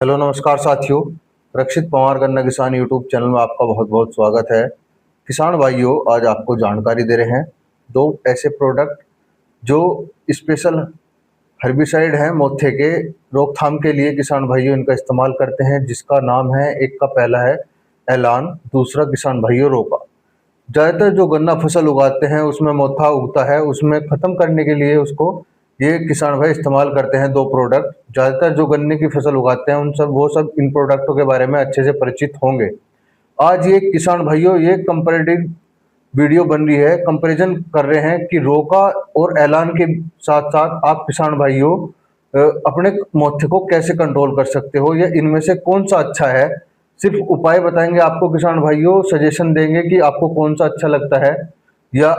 Hello नमस्कार साथियों। रक्षित पवार गन्ना किसान यूट्यूब चैनल में आपका बहुत बहुत स्वागत है। किसान भाइयों, आज आपको जानकारी दे रहे हैं दो ऐसे प्रोडक्ट जो स्पेशल हर्बिसाइड हैं मोथे के रोकथाम के लिए किसान भाइयों इनका इस्तेमाल करते हैं, जिसका नाम है, एक का पहला है एलान, दूसरा किसान भाइयों रोका। ज़्यादातर जो गन्ना फसल उगाते हैं उसमें मोथा उगता है, उसमें ख़त्म करने के लिए उसको ये किसान भाई इस्तेमाल करते हैं दो प्रोडक्ट। ज़्यादातर जो गन्ने की फसल उगाते हैं वो सब इन प्रोडक्टों के बारे में अच्छे से परिचित होंगे। आज ये किसान भाइयों ये कंपैरेटिव वीडियो बन रही है, कंपैरिजन कर रहे हैं कि रोका और ऐलान के साथ साथ आप किसान भाइयों अपने मोथे को कैसे कंट्रोल कर सकते हो, या इनमें से कौन सा अच्छा है। सिर्फ उपाय बताएंगे आपको किसान भाइयों, सजेशन देंगे कि आपको कौन सा अच्छा लगता है, या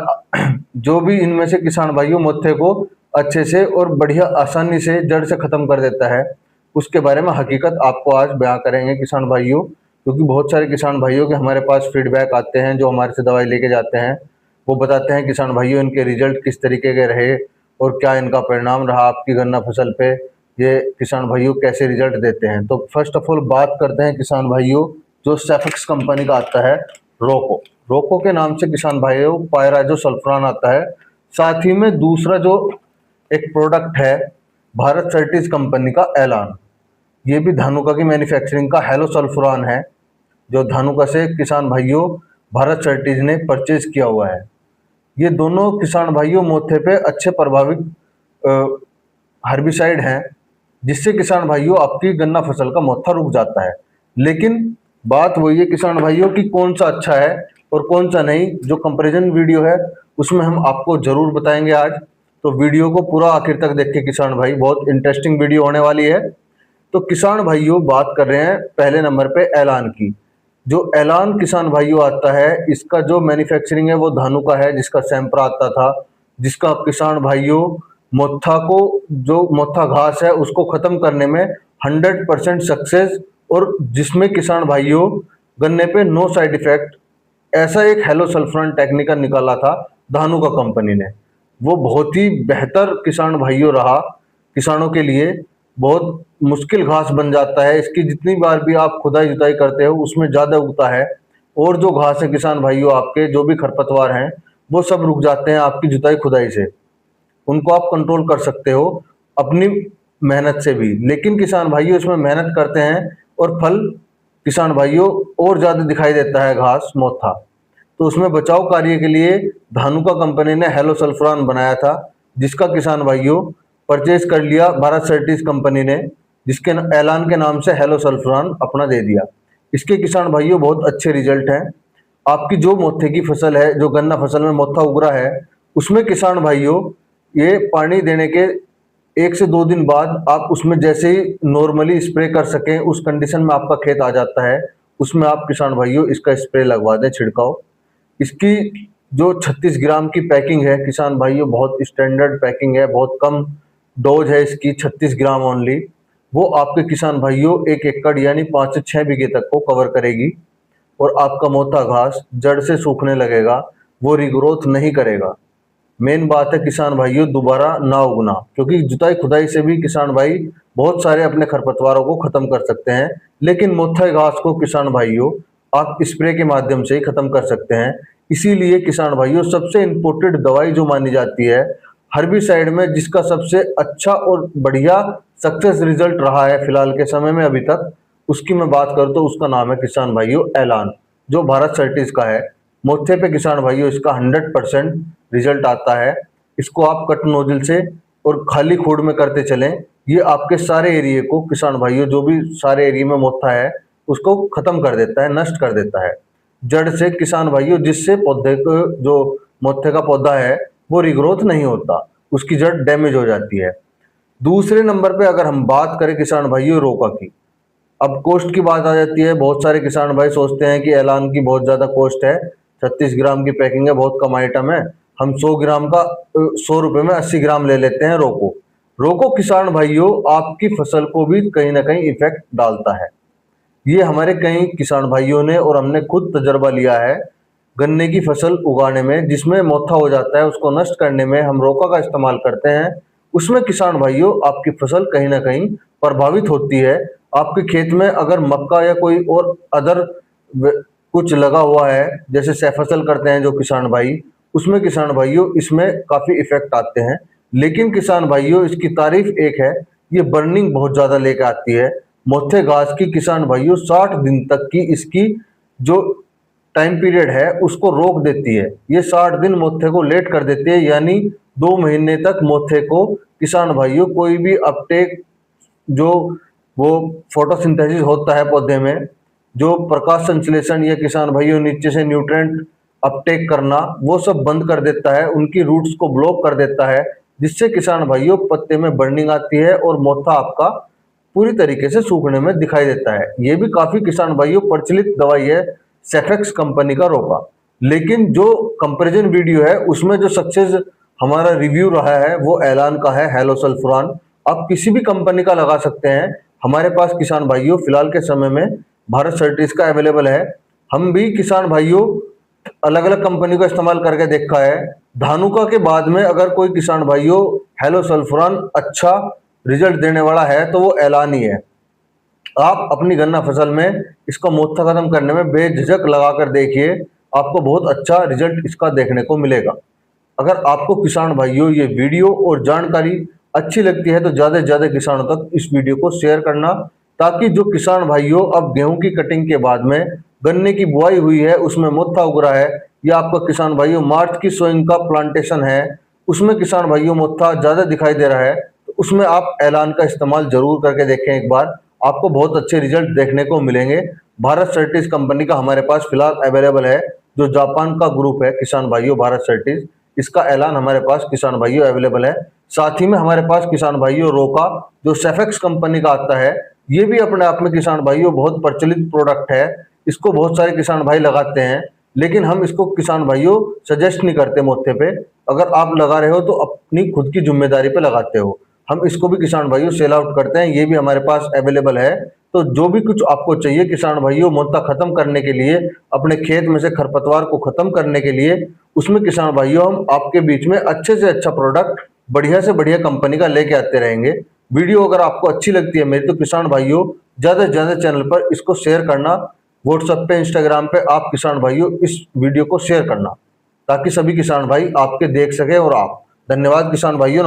जो भी इनमें से किसान भाइयों मोथे को अच्छे से और बढ़िया आसानी से जड़ से ख़त्म कर देता है, उसके बारे में हकीकत आपको आज बयां करेंगे किसान भाइयों। क्योंकि बहुत सारे किसान भाइयों के हमारे पास फीडबैक आते हैं, जो हमारे से दवाई लेके जाते हैं, वो बताते हैं किसान भाइयों इनके रिजल्ट किस तरीके के रहे और क्या इनका परिणाम रहा आपकी गन्ना फसल पे, ये किसान भाइयों कैसे रिजल्ट देते हैं। तो फर्स्ट ऑफ ऑल बात करते हैं किसान भाइयों, जो सेफेक्स कंपनी का आता है रोको। रोको के नाम से किसान भाइयों पायराजो सल्फ्रान आता है। साथ ही में दूसरा जो एक प्रोडक्ट है भारत सर्टिस कंपनी का ऐलान, ये भी धानुका की मैन्युफैक्चरिंग का हेलो सल्फ्रान है, जो धानुका से किसान भाइयों भारत सर्टिस ने परचेज किया हुआ है। ये दोनों किसान भाइयों मोथे पे अच्छे प्रभावित हर्बिसाइड हैं, जिससे किसान भाइयों आपकी गन्ना फसल का मोथा रुक जाता है। लेकिन बात वही है किसान भाइयों कि कौन सा अच्छा है और कौन सा नहीं। जो कंपैरिजन वीडियो है उसमें हम आपको जरूर बताएंगे आज, तो वीडियो को पूरा आखिर तक देख के किसान भाई, बहुत इंटरेस्टिंग वीडियो होने वाली है। तो किसान भाइयों बात कर रहे हैं पहले नंबर पे ऐलान की। जो ऐलान किसान भाइयों आता है, इसका जो मैन्युफैक्चरिंग है वो धानुका है, जिसका सैंपरा आता था, जिसका किसान भाइयों मोथा को, जो मोथा घास है उसको खत्म करने में 100% सक्सेस, और जिसमें किसान भाइयों गन्ने पे नो साइड इफेक्ट, ऐसा एक हेलो सल्फ्रान टेक्निकल निकाला था धानुका कंपनी ने। वो बहुत ही बेहतर किसान भाइयों रहा, किसानों के लिए बहुत मुश्किल घास बन जाता है, इसकी जितनी बार भी आप खुदाई जुताई करते हो उसमें ज़्यादा उगता है, और जो घास है किसान भाइयों आपके जो भी खरपतवार हैं वो सब रुक जाते हैं आपकी जुताई खुदाई से, उनको आप कंट्रोल कर सकते हो अपनी मेहनत से भी। लेकिन किसान भाइयों इसमें मेहनत करते हैं और फल किसान भाइयों और ज़्यादा दिखाई देता है घास मोथा। तो उसमें बचाव कार्य के लिए धानुका कंपनी ने हेलो सल्फ्रान बनाया था, जिसका किसान भाइयों परचेज कर लिया भारत सर्टिस कंपनी ने, जिसके ऐलान के नाम से हेलो सल्फ्रान अपना दे दिया। इसके किसान भाइयों बहुत अच्छे रिजल्ट हैं। आपकी जो मोथे की फसल है, जो गन्ना फसल में मोथा उग रहा है, उसमें किसान भाइयों ये पानी देने के 1 से 2 दिन बाद आप उसमें जैसे ही नॉर्मली स्प्रे कर सकें, उस कंडीशन में आपका खेत आ जाता है, उसमें आप किसान भाइयों इसका स्प्रे लगवा दें, छिड़काव। इसकी जो 36 ग्राम की पैकिंग है किसान भाइयों, बहुत स्टैंडर्ड पैकिंग है, बहुत कम डोज है इसकी, 36 ग्राम ओनली। वो आपके किसान भाइयों 1 एकड़ यानी 5 से 6 बीघे तक को कवर करेगी, और आपका मोथा घास जड़ से सूखने लगेगा, वो रिग्रोथ नहीं करेगा। मेन बात है किसान भाइयों दोबारा ना उगना, क्योंकि जुताई खुदाई से भी किसान भाई बहुत सारे अपने खरपतवारों को खत्म कर सकते हैं, लेकिन मोथा घास को किसान भाइयों आप स्प्रे के माध्यम से ही खत्म कर सकते हैं। इसीलिए किसान भाइयों सबसे इम्पोर्टेंट दवाई जो मानी जाती है हर्बिसाइड में, जिसका सबसे अच्छा और बढ़िया सक्सेस रिजल्ट रहा है फिलहाल के समय में अभी तक, उसकी मैं बात करूँ तो उसका नाम है किसान भाइयों ऐलान, जो भारत सर्टिस का है। मोथे पे किसान भाइयों इसका 100% रिजल्ट आता है। इसको आप कट नोजल से और खाली खोड में करते चलें, ये आपके सारे एरिया को किसान भाइयों, जो भी सारे एरिया में मोथा है उसको खत्म कर देता है, नष्ट कर देता है जड़ से किसान भाइयों, जिससे पौधे को, जो मोथे का पौधा है वो रिग्रोथ नहीं होता, उसकी जड़ डैमेज हो जाती है। दूसरे नंबर पे अगर हम बात करें किसान भाइयों रोका की, अब कॉस्ट की बात आ जाती है। बहुत सारे किसान भाई सोचते हैं कि ऐलान की बहुत ज़्यादा कॉस्ट है, 36 ग्राम की पैकिंग है, बहुत कम आइटम है, हम 100 ग्राम का 100 रुपये में 80 ग्राम ले लेते हैं। रोको रोको किसान भाइयों आपकी फसल को भी कहीं ना कहीं इफेक्ट डालता है। ये हमारे कई किसान भाइयों ने और हमने खुद तजर्बा लिया है गन्ने की फसल उगाने में, जिसमें मोथा हो जाता है उसको नष्ट करने में हम रोका का इस्तेमाल करते हैं। उसमें किसान भाइयों आपकी फसल कहीं ना कहीं प्रभावित होती है, आपके खेत में अगर मक्का या कोई और अदर कुछ लगा हुआ है, जैसे सह फसल करते हैं जो किसान भाई, उसमें किसान भाइयों इसमें काफ़ी इफ़ेक्ट आते हैं। लेकिन किसान भाइयों इसकी तारीफ एक है, ये बर्निंग बहुत ज़्यादा लेकर आती है। मोथे घास की किसान भाइयों 60 दिन तक की इसकी जो टाइम पीरियड है उसको रोक देती है। ये 60 दिन मोथे को लेट कर देती है, यानी 2 महीने तक मोथे को किसान भाइयों कोई भी अपटेक जो वो फोटोसिंथेसिस होता है पौधे में, जो प्रकाश संश्लेषण या किसान भाइयों नीचे से न्यूट्रेंट अपटेक करना, वो सब बंद कर देता है, उनकी रूट्स को ब्लॉक कर देता है, जिससे किसान भाइयों पत्ते में बर्निंग आती है और मोथा आपका पूरी तरीके से सूखने में दिखाई देता है। ये भी काफी किसान भाइयों प्रचलित दवाई है सेफेक्स कंपनी का रोका। लेकिन जो कंपैरिजन वीडियो है उसमें जो सक्सेस हमारा रिव्यू रहा है वो ऐलान का है हेलोसल्फुरान। आप किसी भी कंपनी का लगा सकते हैं, हमारे पास किसान भाइयों फिलहाल के समय में भारत सर्टिस का अवेलेबल है। हम भी किसान भाइयों अलग अलग कंपनी का इस्तेमाल करके देखा है। धानुका के बाद में अगर कोई किसान भाइयों हेलोसल्फुरान अच्छा रिजल्ट देने वाला है तो वो ऐलान ही है। आप अपनी गन्ना फसल में इसका मोथा खत्म करने में बेझिझक लगाकर देखिए, आपको बहुत अच्छा रिजल्ट इसका देखने को मिलेगा। अगर आपको किसान भाइयों ये वीडियो और जानकारी अच्छी लगती है तो ज़्यादा से ज़्यादा किसानों तक इस वीडियो को शेयर करना, ताकि जो किसान भाइयों अब गेहूं की कटिंग के बाद में गन्ने की बुआई हुई है उसमें मोथा उग रहा है, या आपका किसान भाइयों मार्च की सोइंग का प्लांटेशन है उसमें किसान भाइयों मोथा ज़्यादा दिखाई दे रहा है, तो उसमें आप ऐलान का इस्तेमाल जरूर करके देखें एक बार, आपको बहुत अच्छे रिजल्ट देखने को मिलेंगे। भारत सर्टिस कंपनी का हमारे पास फिलहाल अवेलेबल है, जो जापान का ग्रुप है किसान भाइयों भारत सर्टिस, इसका ऐलान हमारे पास किसान भाइयों अवेलेबल है। साथ ही में हमारे पास किसान भाइयों रोका जो सेफेक्स कंपनी का आता है, ये भी अपने आप में किसान भाइयों बहुत प्रचलित प्रोडक्ट है। इसको बहुत सारे किसान भाई लगाते हैं, लेकिन हम इसको किसान भाइयों सजेस्ट नहीं करते मोथे पे। अगर आप लगा रहे हो तो अपनी खुद की जिम्मेदारी पे लगाते हो। हम इसको भी किसान भाइयों सेल आउट करते हैं, ये भी हमारे पास अवेलेबल है। तो जो भी कुछ आपको चाहिए किसान भाइयों मोथा खत्म करने के लिए, अपने खेत में से खरपतवार को खत्म करने के लिए, उसमें किसान भाइयों हम आपके बीच में अच्छे से अच्छा प्रोडक्ट बढ़िया से बढ़िया कंपनी का लेके आते रहेंगे। वीडियो अगर आपको अच्छी लगती है मेरी, तो किसान भाइयों ज़्यादा से ज़्यादा चैनल पर इसको शेयर करना, व्हाट्सएप पे इंस्टाग्राम पे आप किसान भाइयों इस वीडियो को शेयर करना, ताकि सभी किसान भाई आपके देख सके और आप। धन्यवाद किसान भाइयों।